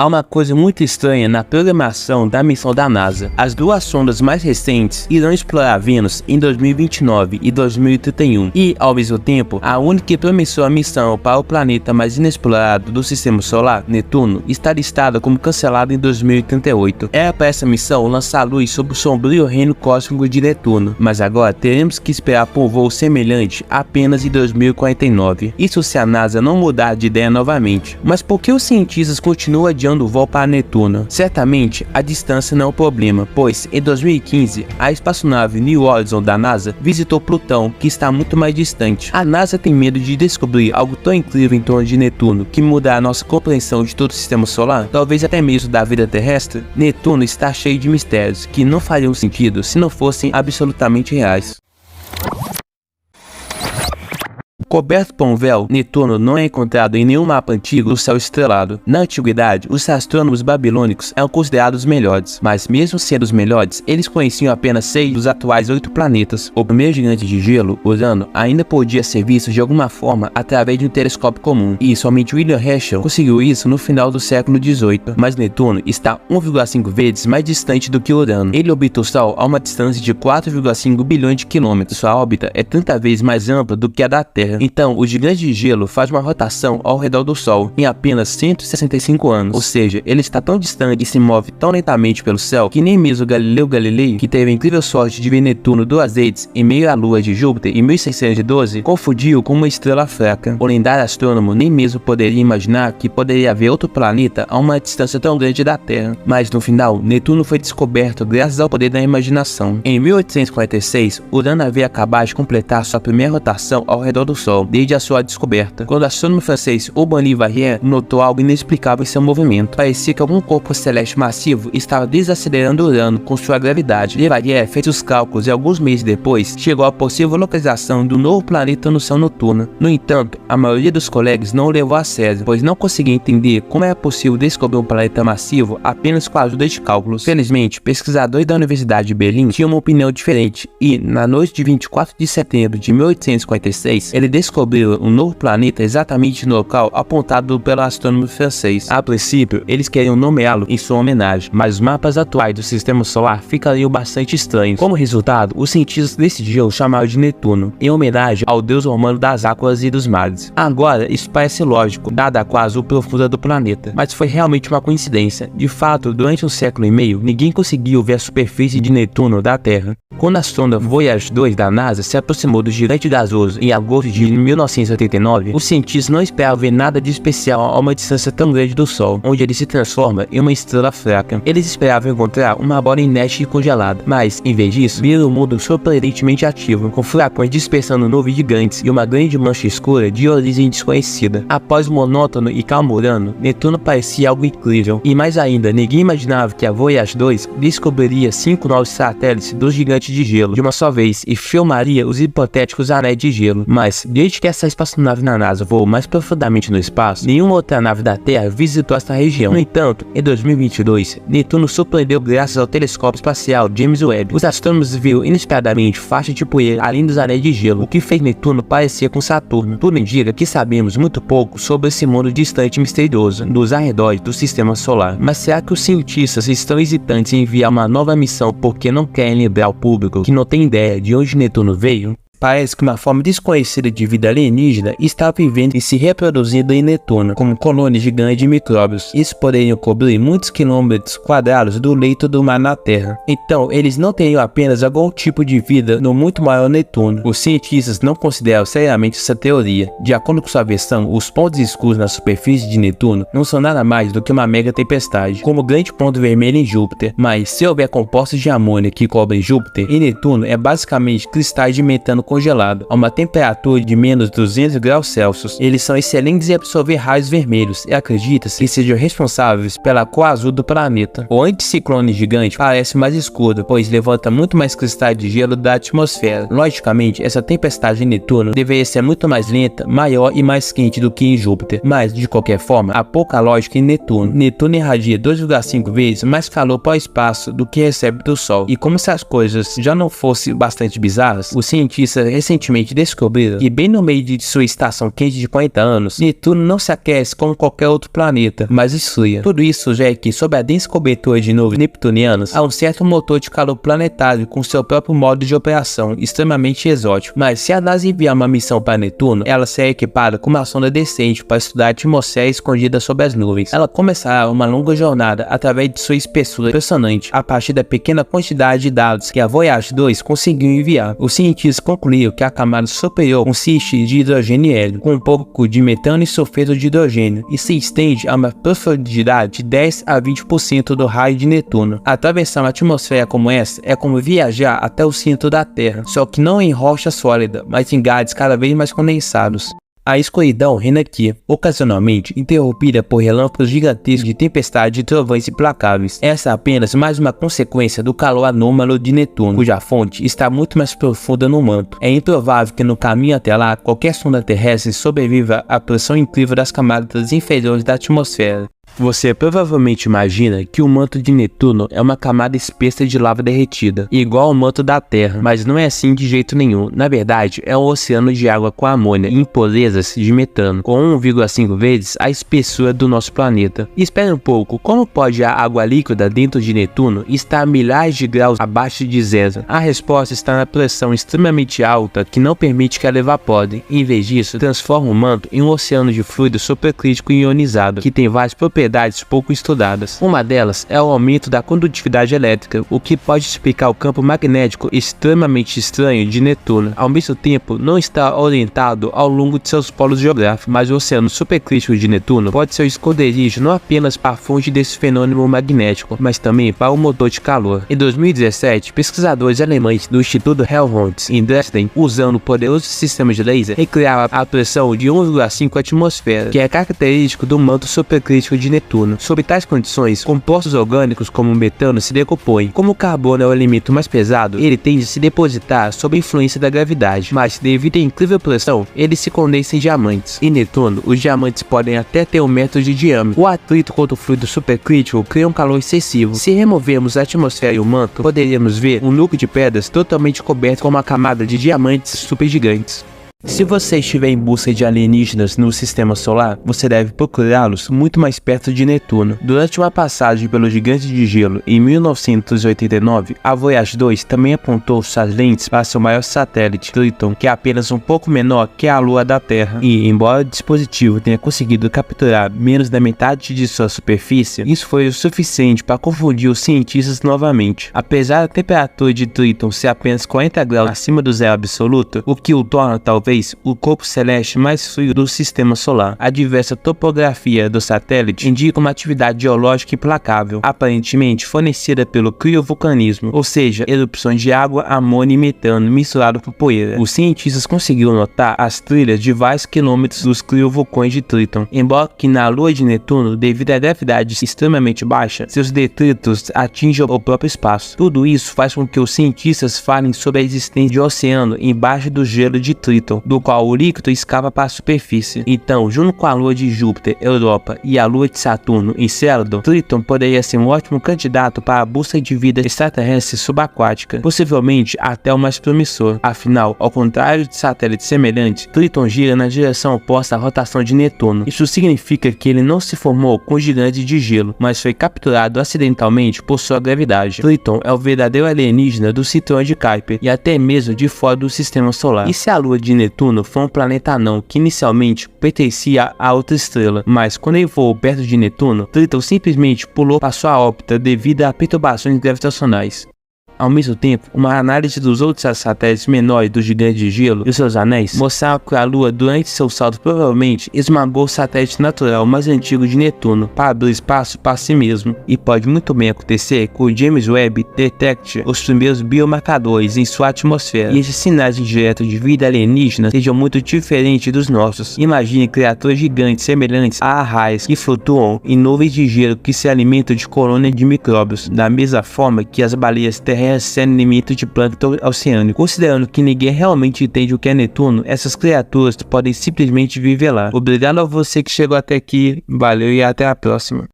Há uma coisa muito estranha na programação da missão da NASA. As duas sondas mais recentes irão explorar Vênus em 2029 e 2031 e, ao mesmo tempo, a única que promissou a missão para o planeta mais inexplorado do Sistema Solar, Netuno, está listada como cancelada em 2038. Era para essa missão lançar luz sobre o sombrio reino cósmico de Netuno, mas agora teremos que esperar por um voo semelhante apenas em 2049. Isso se a NASA não mudar de ideia novamente. Mas por que os cientistas continuam adiando o voo para Netuno? Certamente a distância não é o problema, pois em 2015 a espaçonave New Horizons da NASA visitou Plutão, que está muito mais distante. A NASA tem medo de descobrir algo tão incrível em torno de Netuno que mudará a nossa compreensão de todo o Sistema Solar, talvez até mesmo da vida terrestre. Netuno está cheio de mistérios que não fariam sentido se não fossem absolutamente reais. Coberto por um véu, Netuno não é encontrado em nenhum mapa antigo do céu estrelado. Na antiguidade, os astrônomos babilônicos eram considerados os melhores, mas mesmo sendo os melhores, eles conheciam apenas 6 dos atuais 8 planetas. O primeiro gigante de gelo, Urano, ainda podia ser visto de alguma forma através de um telescópio comum, e somente William Herschel conseguiu isso no final do século XVIII. Mas Netuno está 1,5 vezes mais distante do que Urano. Ele orbita o Sol a uma distância de 4,5 bilhões de quilômetros. Sua órbita é 30 vezes mais ampla do que a da Terra. Então, o gigante de gelo faz uma rotação ao redor do Sol em apenas 165 anos, ou seja, ele está tão distante e se move tão lentamente pelo céu que nem mesmo Galileu Galilei, que teve a incrível sorte de ver Netuno 2 vezes em meio à lua de Júpiter em 1612, confundiu com uma estrela fraca. O lendário astrônomo nem mesmo poderia imaginar que poderia haver outro planeta a uma distância tão grande da Terra. Mas no final, Netuno foi descoberto graças ao poder da imaginação. Em 1846, Urano havia acabado de completar sua primeira rotação ao redor do Sol desde a sua descoberta, quando o astrônomo francês Aubin Leverrier notou algo inexplicável em seu movimento. Parecia que algum corpo celeste massivo estava desacelerando Urano com sua gravidade. Leverrier fez os cálculos e alguns meses depois chegou à possível localização do novo planeta no céu noturno. No entanto, a maioria dos colegas não o levou a sério, pois não conseguia entender como era possível descobrir um planeta massivo apenas com a ajuda de cálculos. Felizmente, pesquisadores da Universidade de Berlim tinham uma opinião diferente e, na noite de 24 de setembro de 1856, ele descobriu um novo planeta exatamente no local apontado pelo astrônomo francês. A princípio, eles queriam nomeá-lo em sua homenagem, mas os mapas atuais do Sistema Solar ficariam bastante estranhos. Como resultado, os cientistas decidiram chamá-lo de Netuno, em homenagem ao deus romano das águas e dos mares. Agora, isso parece lógico, dada a quase profunda do planeta, mas foi realmente uma coincidência. De fato, durante um século e meio, ninguém conseguiu ver a superfície de Netuno da Terra. Quando a sonda Voyager 2 da NASA se aproximou do gigante gasoso em agosto de 1989, os cientistas não esperavam ver nada de especial a uma distância tão grande do Sol, onde ele se transforma em uma estrela fraca. Eles esperavam encontrar uma bola inerte e congelada, mas, em vez disso, viram um mundo surpreendentemente ativo, com furacões dispersando nuvens gigantes e uma grande mancha escura de origem desconhecida. Após o monótono e calmo Urano, Netuno parecia algo incrível, e mais ainda, ninguém imaginava que a Voyager 2 descobriria 5 novos satélites do gigante de gelo de uma só vez e filmaria os hipotéticos anéis de gelo. Mas, desde que essa espaçonave da NASA voou mais profundamente no espaço, nenhuma outra nave da Terra visitou esta região. No entanto, em 2022, Netuno surpreendeu graças ao telescópio espacial James Webb. Os astrônomos viram inesperadamente faixas de poeira além dos anéis de gelo, o que fez Netuno parecer com Saturno. Tudo indica que sabemos muito pouco sobre esse mundo distante e misterioso dos arredores do Sistema Solar. Mas será que os cientistas estão hesitantes em enviar uma nova missão porque não querem lembrar ao público que não tem ideia de onde Netuno veio? Parece que uma forma desconhecida de vida alienígena está vivendo e se reproduzindo em Netuno, como colônias gigantes de micróbios. Isso poderiam cobrir muitos quilômetros quadrados do leito do mar na Terra. Então, eles não teriam apenas algum tipo de vida no muito maior Netuno. Os cientistas não consideram seriamente essa teoria. De acordo com sua versão, os pontos escuros na superfície de Netuno não são nada mais do que uma mega tempestade, como o grande ponto vermelho em Júpiter. Mas, se houver compostos de amônia que cobrem Júpiter, em Netuno é basicamente cristais de metano congelado a uma temperatura de menos 200 graus Celsius. Eles são excelentes em absorver raios vermelhos e acredita-se que sejam responsáveis pela cor azul do planeta. O anticiclone gigante parece mais escuro, pois levanta muito mais cristais de gelo da atmosfera. Logicamente, essa tempestade em Netuno deveria ser muito mais lenta, maior e mais quente do que em Júpiter, mas de qualquer forma, há pouca lógica em Netuno. Netuno irradia 2,5 vezes mais calor para o espaço do que recebe do Sol, e como se as coisas já não fossem bastante bizarras, os cientistas Cientistas recentemente descobriram que bem no meio de sua estação quente de 40 anos, Netuno não se aquece como qualquer outro planeta, mas esfria. Tudo isso sugere que, sob a densa cobertura de nuvens neptunianas, há um certo motor de calor planetário com seu próprio modo de operação, extremamente exótico. Mas se a NASA enviar uma missão para Netuno, ela será equipada com uma sonda decente para estudar a atmosfera escondida sob as nuvens. Ela começará uma longa jornada através de sua espessura impressionante, a partir da pequena quantidade de dados que a Voyager 2 conseguiu enviar. Os cientistas concluíram que a camada superior consiste de hidrogênio e hélio, com um pouco de metano e sulfeto de hidrogênio, e se estende a uma profundidade de 10 a 20% do raio de Netuno. Atravessar uma atmosfera como essa é como viajar até o centro da Terra, só que não em rocha sólida, mas em gases cada vez mais condensados. A escuridão reina aqui, ocasionalmente interrompida por relâmpagos gigantescos de tempestade e trovões implacáveis. Essa é apenas mais uma consequência do calor anômalo de Netuno, cuja fonte está muito mais profunda no manto. É improvável que no caminho até lá, qualquer sonda terrestre sobreviva à pressão incrível das camadas inferiores da atmosfera. Você provavelmente imagina que o manto de Netuno é uma camada espessa de lava derretida, igual ao manto da Terra, mas não é assim de jeito nenhum. Na verdade, é um oceano de água com amônia e impurezas de metano, com 1,5 vezes a espessura do nosso planeta. Espere um pouco, como pode a água líquida dentro de Netuno estar a milhares de graus abaixo de zero? A resposta está na pressão extremamente alta que não permite que ela evapore. Em vez disso, transforma o manto em um oceano de fluido supercrítico e ionizado, que tem várias propriedades pouco estudadas. Uma delas é o aumento da condutividade elétrica, o que pode explicar o campo magnético extremamente estranho de Netuno. Ao mesmo tempo, não está orientado ao longo de seus polos geográficos, mas o oceano supercrítico de Netuno pode ser o esconderijo não apenas para a fonte desse fenômeno magnético, mas também para o motor de calor. Em 2017, pesquisadores alemães do Instituto Helmholtz em Dresden, usando um poderoso sistema de laser, recriaram a pressão de 1,5 atmosfera, que é característico do manto supercrítico de Netuno. Sob tais condições, compostos orgânicos como o metano se decompõem. Como o carbono é o elemento mais pesado, ele tende a se depositar sob a influência da gravidade, mas devido à incrível pressão, ele se condensa em diamantes. Em Netuno, os diamantes podem até ter 1 metro de diâmetro. O atrito contra o fluido supercrítico cria um calor excessivo. Se removermos a atmosfera e o manto, poderíamos ver um núcleo de pedras totalmente coberto com uma camada de diamantes supergigantes. Se você estiver em busca de alienígenas no sistema solar, você deve procurá-los muito mais perto de Netuno. Durante uma passagem pelo gigante de gelo em 1989, a Voyager 2 também apontou suas lentes para seu maior satélite, Triton, que é apenas um pouco menor que a Lua da Terra. E, embora o dispositivo tenha conseguido capturar menos da metade de sua superfície, isso foi o suficiente para confundir os cientistas novamente. Apesar da temperatura de Triton ser apenas 40 graus acima do zero absoluto, o que o torna talvez o corpo celeste mais frio do sistema solar. A diversa topografia do satélite indica uma atividade geológica implacável, aparentemente fornecida pelo criovulcanismo, ou seja, erupções de água, amônia e metano misturado com poeira. Os cientistas conseguiram notar as trilhas de vários quilômetros dos criovulcões de Triton, embora que na Lua de Netuno, devido à gravidade extremamente baixa, seus detritos atingem o próprio espaço. Tudo isso faz com que os cientistas falem sobre a existência de um oceano embaixo do gelo de Triton, do qual o líquido escapa para a superfície. Então, junto com a Lua de Júpiter, Europa, e a Lua de Saturno, Encélado, Triton poderia ser um ótimo candidato para a busca de vida extraterrestre subaquática, possivelmente até o mais promissor. Afinal, ao contrário de satélites semelhantes, Triton gira na direção oposta à rotação de Netuno. Isso significa que ele não se formou com gigantes de gelo, mas foi capturado acidentalmente por sua gravidade. Triton é o verdadeiro alienígena do cinturão de Kuiper e até mesmo de fora do sistema solar. E se a Lua de Netuno foi um planeta anão que inicialmente pertencia a outra estrela, mas quando ele voou perto de Netuno, Triton simplesmente pulou para sua órbita devido a perturbações gravitacionais. Ao mesmo tempo, uma análise dos outros satélites menores do gigante de gelo e seus anéis mostrava que a Lua, durante seu salto, provavelmente esmagou o satélite natural mais antigo de Netuno para abrir espaço para si mesmo, e pode muito bem acontecer que o James Webb detecte os primeiros biomarcadores em sua atmosfera, e esses sinais indiretos de vida alienígena sejam muito diferentes dos nossos. Imagine criaturas gigantes semelhantes a arraias que flutuam em nuvens de gelo que se alimentam de colônias de micróbios, da mesma forma que as baleias terrestres se alimentam de plâncton oceânico. Considerando que ninguém realmente entende o que é Netuno, essas criaturas podem simplesmente viver lá. Obrigado a você que chegou até aqui, valeu e até a próxima.